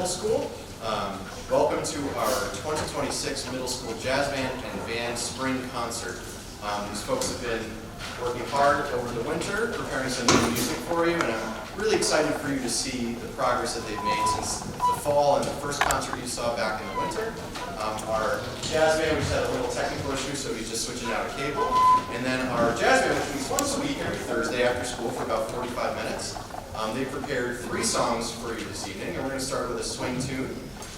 Middle School. Welcome to our 2026 Middle School Jazz Band and Band Spring Concert. These folks have been working hard over the winter, preparing some new music for you, and I'm really excited for you to see the progress that they've made since the fall and the first concert you saw back in the winter. Our jazz band, we just had a little technical issue, so he's just switching out a cable. And then our jazz band, which meets once a week every Thursday after school for about 45 minutes. They prepared 3 songs for you this evening, and we're going to start with a swing tune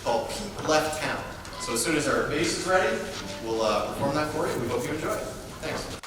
called Keep Left Town. So as soon as our bass is ready, we'll perform that for you. We hope you enjoy it. Thanks.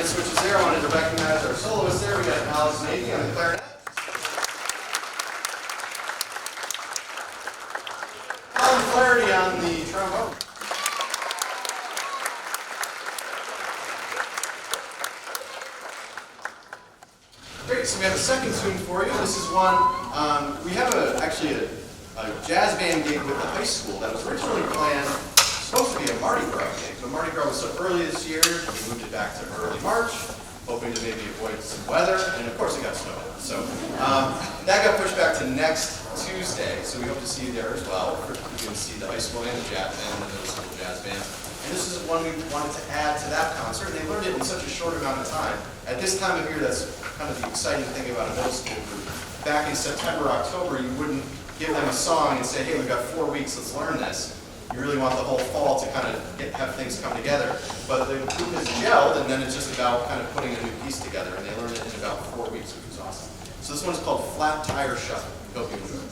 Switches there. I wanted to recognize our soloists there. We got Alex Navy on the clarinet. Alan Flaherty on the trombone. Great, so we have a second tune for you. This is one, we have actually a jazz band gig with the high school that was originally planned, supposed to be a Mardi Gras gig, but Mardi Gras was so early this year, we moved it back to early March, hoping to maybe avoid some weather, and of course it got snowed. So that got pushed back to next Tuesday, so we hope to see you there as well. You can see the high school and the jazz band and the middle school jazz band. And this is one we wanted to add to that concert. They learned it in such a short amount of time. At this time of year, that's kind of the exciting thing about a middle school group. Back in September, October, you wouldn't give them a song and say, hey, we've got 4 weeks, let's learn this. You really want the whole fall to kind of have things come together. But the group has gelled, and then it's just about kind of putting a new piece together, and they learned it in about 4 weeks, which was awesome. So this one's called Flat Tire Shuffle. Hope you enjoy it.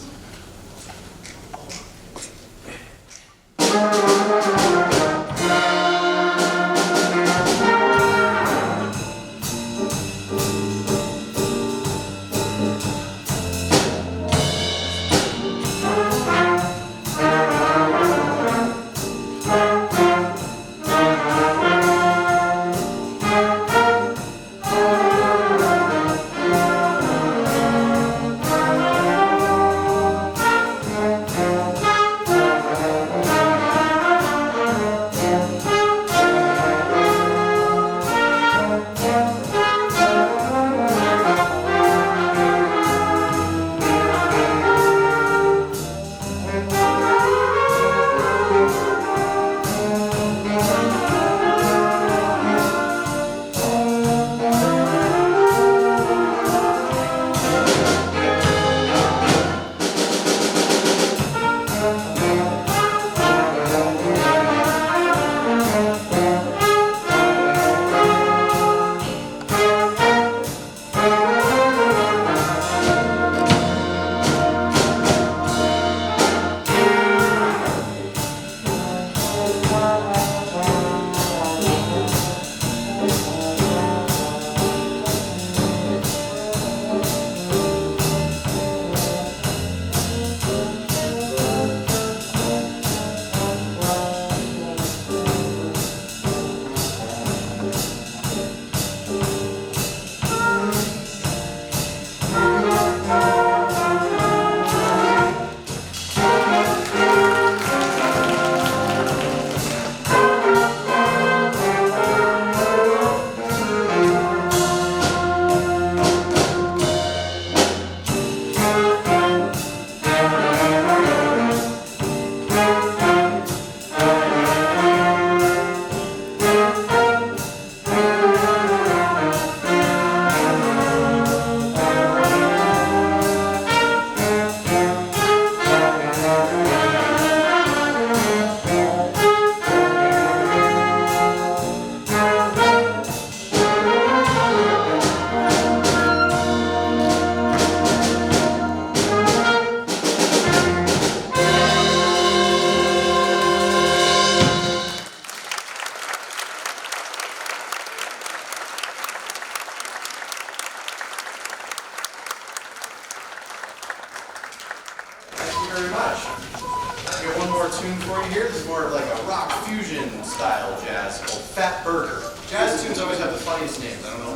tune for you here. This is more of like a rock fusion style jazz called Fat Burger. Jazz tunes always have the funniest names. I don't know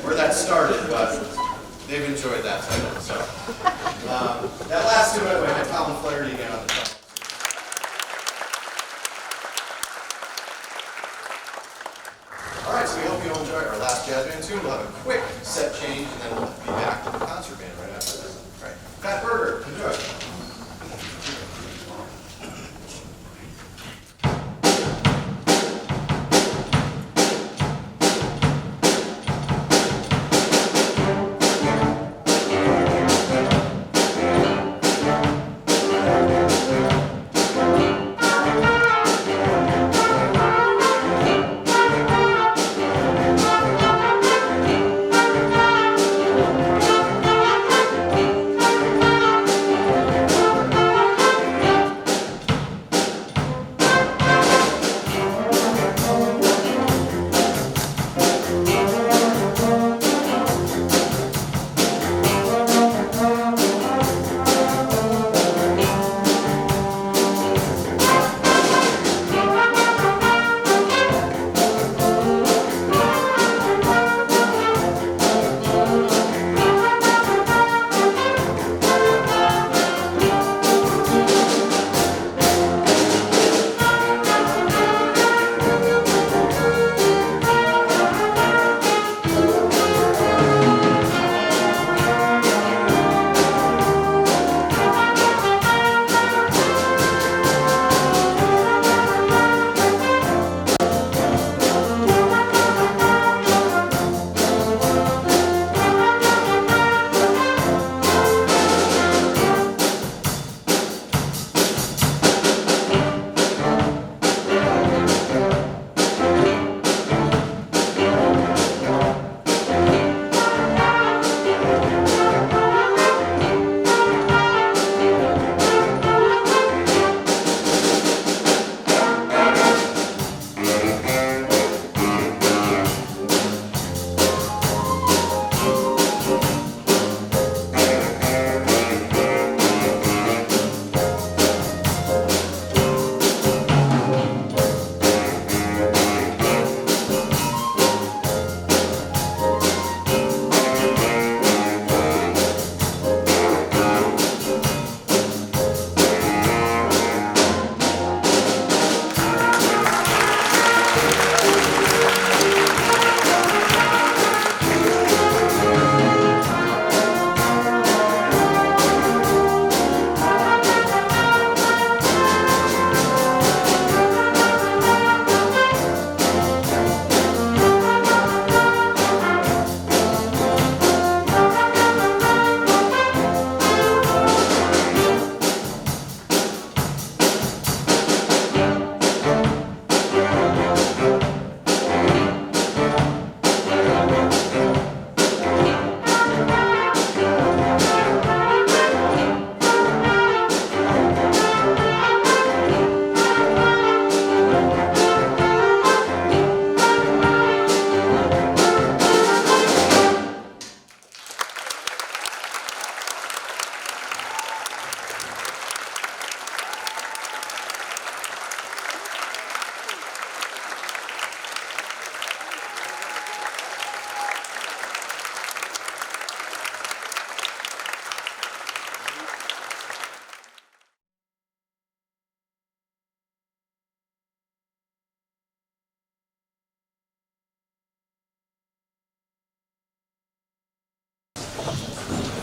where that started, but they've enjoyed that title. So that last tune, by the way, had Colin Flaherty again on the top. All right, so we hope you all enjoy our last jazz band tune. We'll have a quick set change, and then we'll be back to the concert band right after this. All right, Fat Burger, enjoy.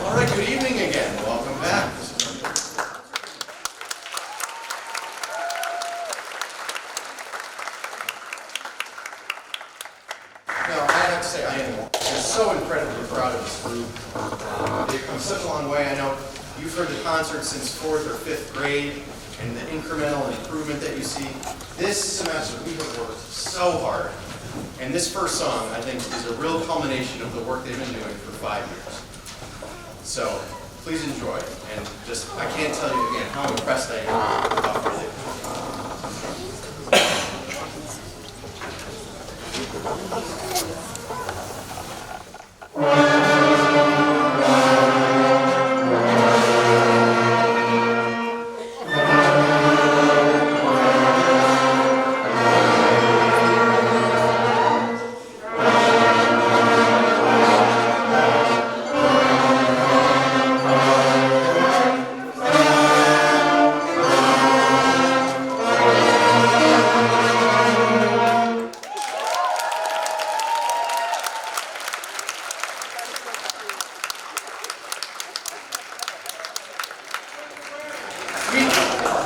All right, good evening again. Welcome back. Now, I have to say, I am so incredibly proud of this group. They've come such a long way. I know you've heard the concert since 4th or 5th grade, and the incremental improvement that you see. This semester, we have worked so hard. And this first song, I think, is a real culmination of the work they've been doing for 5 years. So, please enjoy. And just, I can't tell you again how impressed I am with how far they've come.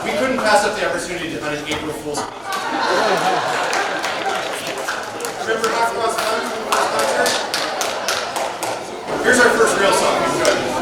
we couldn't pass up the opportunity to on an April Fool's. Remember Hot Cross Concert? Here's our first real song. Enjoy this.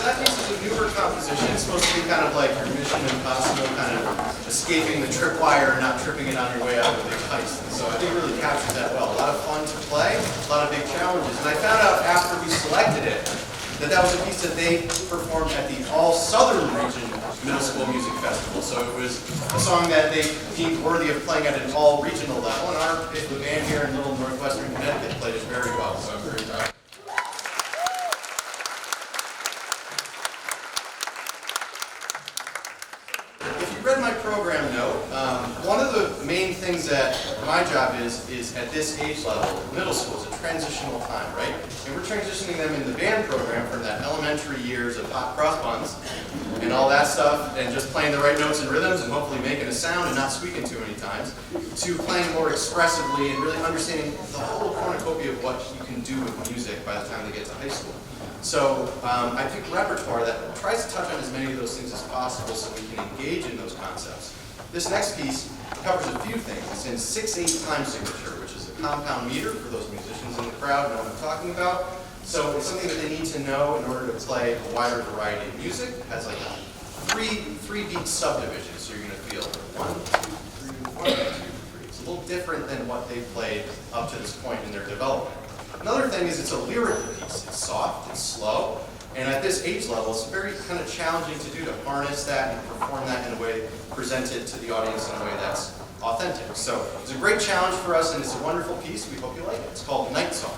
So that piece is a newer composition. It's supposed to be kind of like your Mission Impossible, kind of escaping the tripwire and not tripping it on your way out of a big heist. And so I think it really captured that well. A lot of fun to play, a lot of big challenges. And I found out after we selected it that that was a piece that they performed at the All Southern Region Middle School Music Festival. So it was a song that they deemed worthy of playing at an all regional level. And the band here in Little Northwestern, Connecticut played it very well. So I'm very proud. Read my program note. One of the main things that my job is at this age level, middle school, is a transitional time, right? And we're transitioning them in the band program from that elementary years of hot cross buns and all that stuff, and just playing the right notes and rhythms and hopefully making a sound and not squeaking too many times, to playing more expressively and really understanding the whole cornucopia of what you can do with music by the time they get to high school. So I picked repertoire that tries to touch on as many of those things as possible so we can engage in those concepts. This next piece covers a few things. It's in 6/8 time signature, which is a compound meter for those musicians in the crowd know what I'm talking about. So it's something that they need to know in order to play a wider variety of music. It has like three beat subdivisions, so you're going to feel 1, 2, 3, 1, 2, 3. It's a little different than what they've played up to this point in their development. Another thing is it's a lyrical piece. It's soft, it's slow, and at this age level, it's very kind of challenging to do, to harness that and perform that in a way, present it to the audience in a way that's authentic. So it's a great challenge for us, and it's a wonderful piece. We hope you like it. It's called Night Song.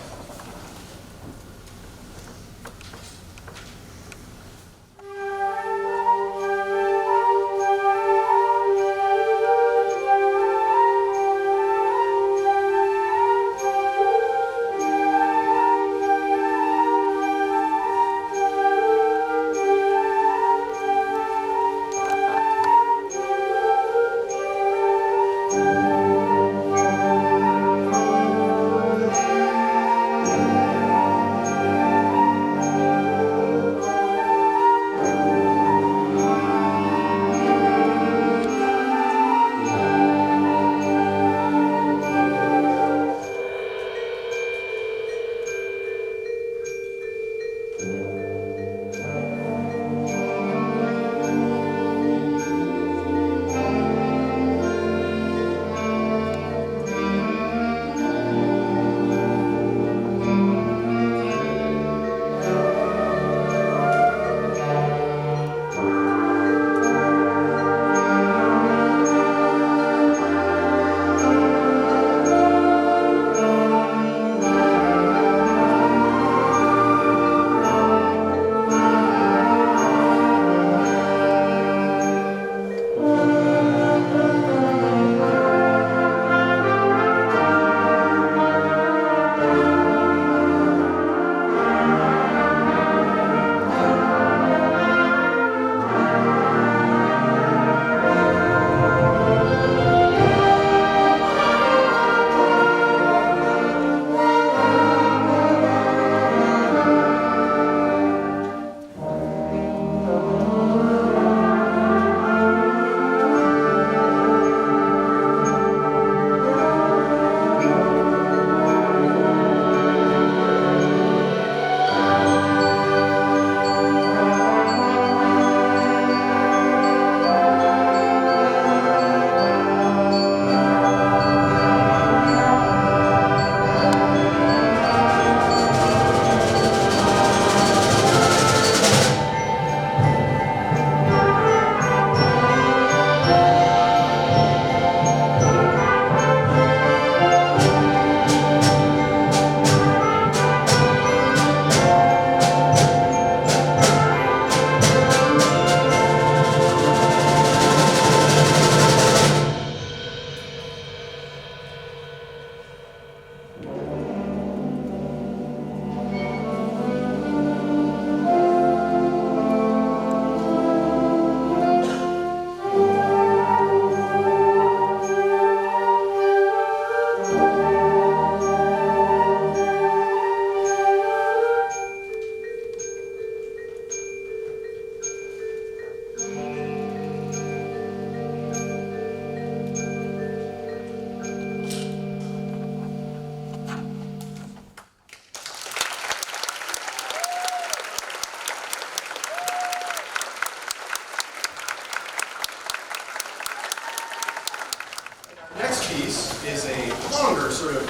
Next piece is a longer sort of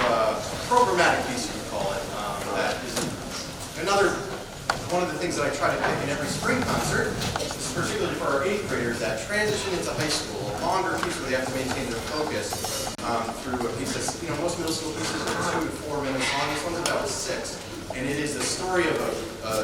programmatic piece, you could call it, that is another one of the things that I try to pick in every spring concert, particularly for our 8th graders, that transition into high school, a longer piece where they have to maintain their focus through a piece that's, most middle school pieces are 2 to 4 minutes long. This one's about 6. And it is the story of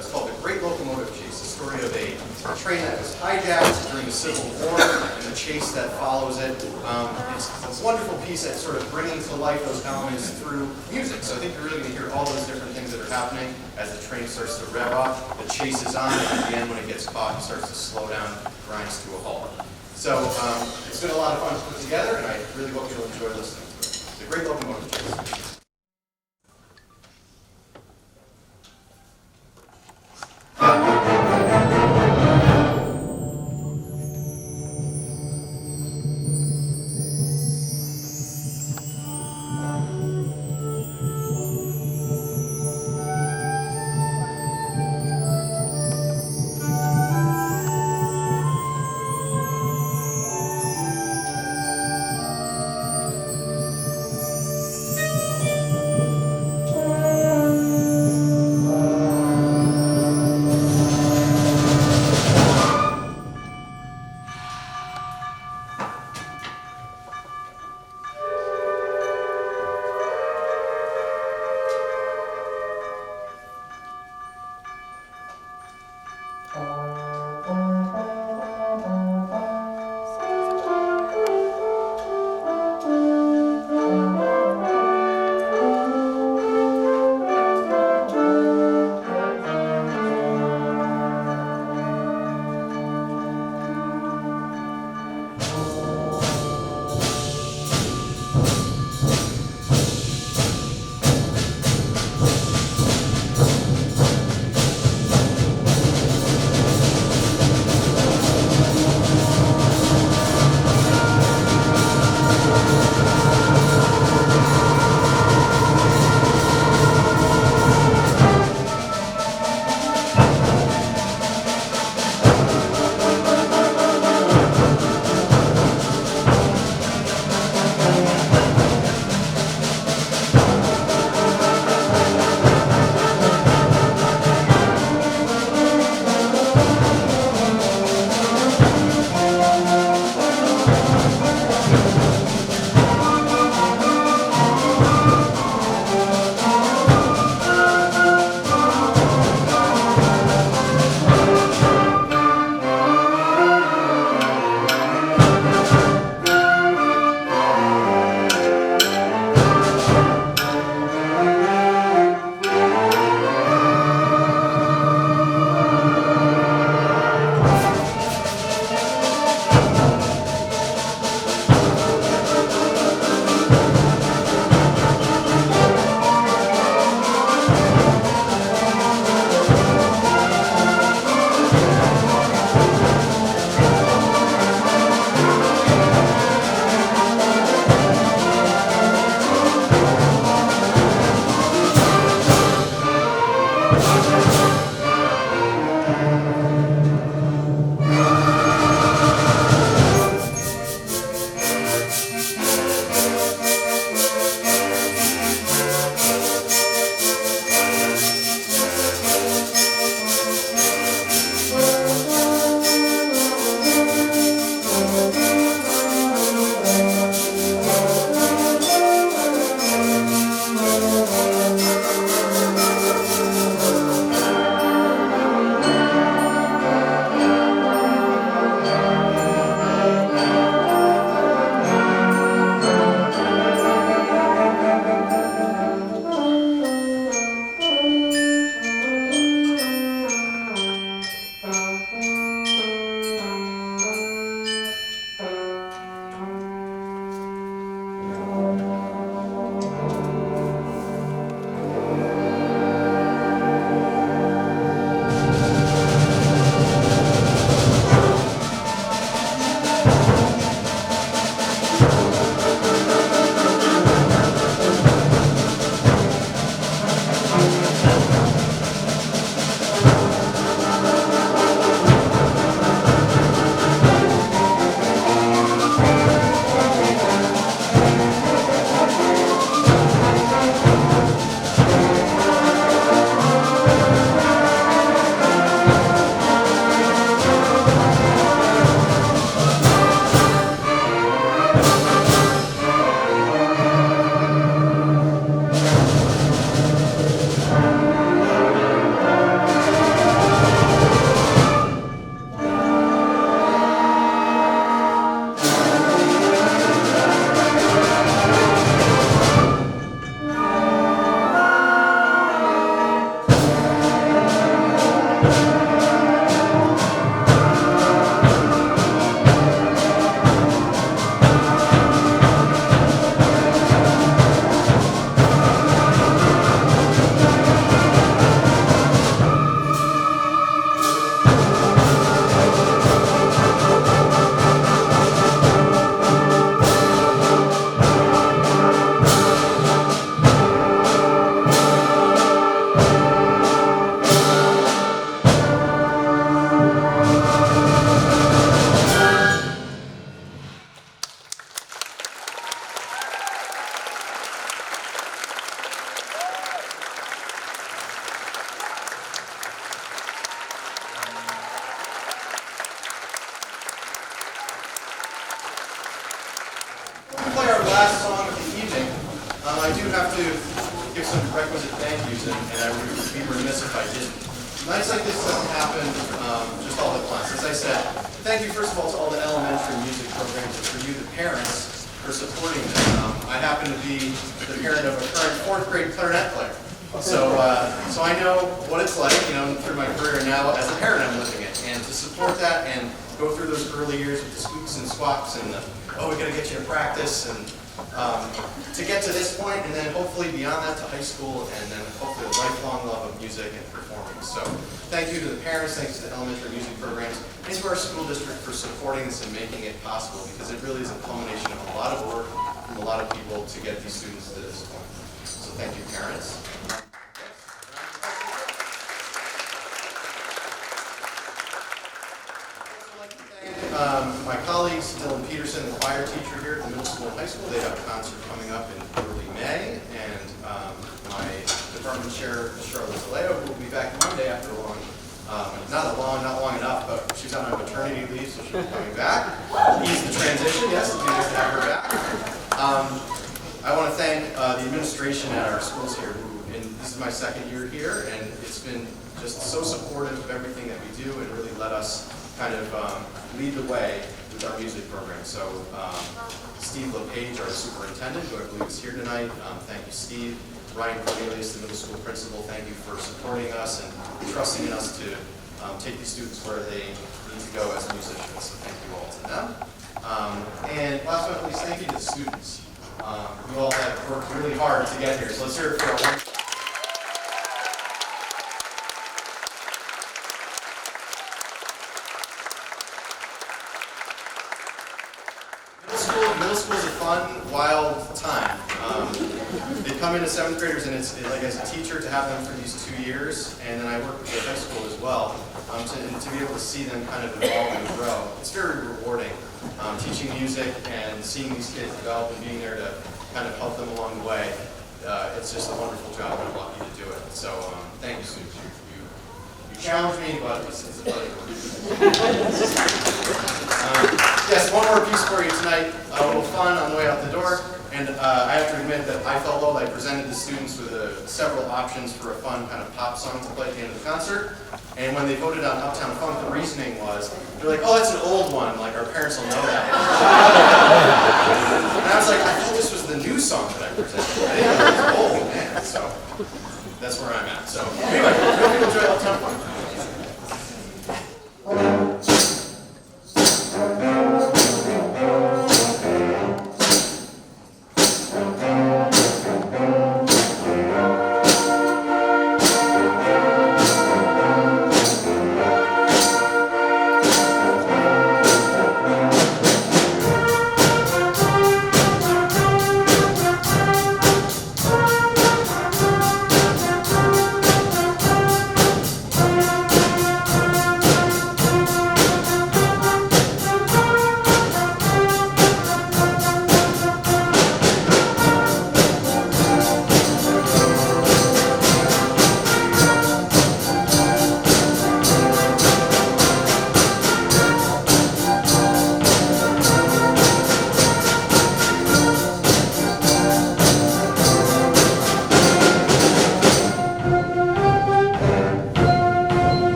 it's called The Great Locomotive Chase, the story of a train that was hijacked during the Civil War and the chase that follows it. It's a wonderful piece at sort of bringing to life those elements through music. So I think you're really going to hear all those different things that are happening as the train starts to rev up, the chase is on, and at the end when it gets caught, it starts to slow down, grinds to a halt. So it's been a lot of fun to put together, and I really hope you'll enjoy listening to it. The Great Locomotive Chase. Play our last song of the evening. I do have to give some requisite thank yous, and I would be remiss if I didn't. Nights like this don't happen I said, thank you first of all to all the elementary music programs and for you, the parents, for supporting this. I happen to be the parent of a current 4th grade clarinet player. So I know what it's like, through my career now as a parent I'm living it. And to support that and go through those early years with the squeaks and squawks and we got to get you to practice and to get to this point and then hopefully beyond that to high school and then hopefully a lifelong love of music and performing. So thank you to the parents, thanks to the elementary music programs, and to our school district for supporting this and making it possible because it really is a culmination of a lot of work from a lot of people to get these students to this point. So thank you, parents. My colleagues, Dylan Peterson, the choir teacher here at the middle school and high school, they have a concert coming up in early May, and my department chair, Charlotte Zaleo, who will be back Monday after a long, not long enough, but she's on a maternity leave, so she'll be coming back. Ease the transition, yes, it's nice to have her back. I want to thank the administration at our schools here, and this is my 2nd year here, and it's been just so supportive of everything that we do and really let us kind of lead the way with our music program. So Steve LePage, our superintendent, who I believe is here tonight, thank you, Steve. Ryan Cornelius, the middle school principal, thank you for supporting us and trusting in us to take these students where they need to go as musicians. So thank you all to them. And last but not least, thank you to the students. You all have worked really hard to get here. So let's hear it for our one. Middle school is a fun, wild time. They come into 7th graders, and it's like as a teacher to have them for these 2 years, and then I work with the high school as well, to be able to see them kind of evolve and grow. It's very rewarding, teaching music and seeing these kids develop and being there to kind of help them along the way. It's just a wonderful job, and I'm lucky to do it. So thank you, students. You challenged me, but it's a pleasure. Yes, one more piece for you tonight. A little fun on the way out the door. And I have to admit that I felt well. I presented the students with several options for a fun kind of pop song to play at the end of the concert. And when they voted on Uptown Funk, the reasoning was, they're like, oh, that's an old one. Like, our parents will know that. And I was like, I thought this was the new song that I presented. I didn't know it was old, man. So that's where I'm at. So anyway, hope you enjoy Uptown Funk.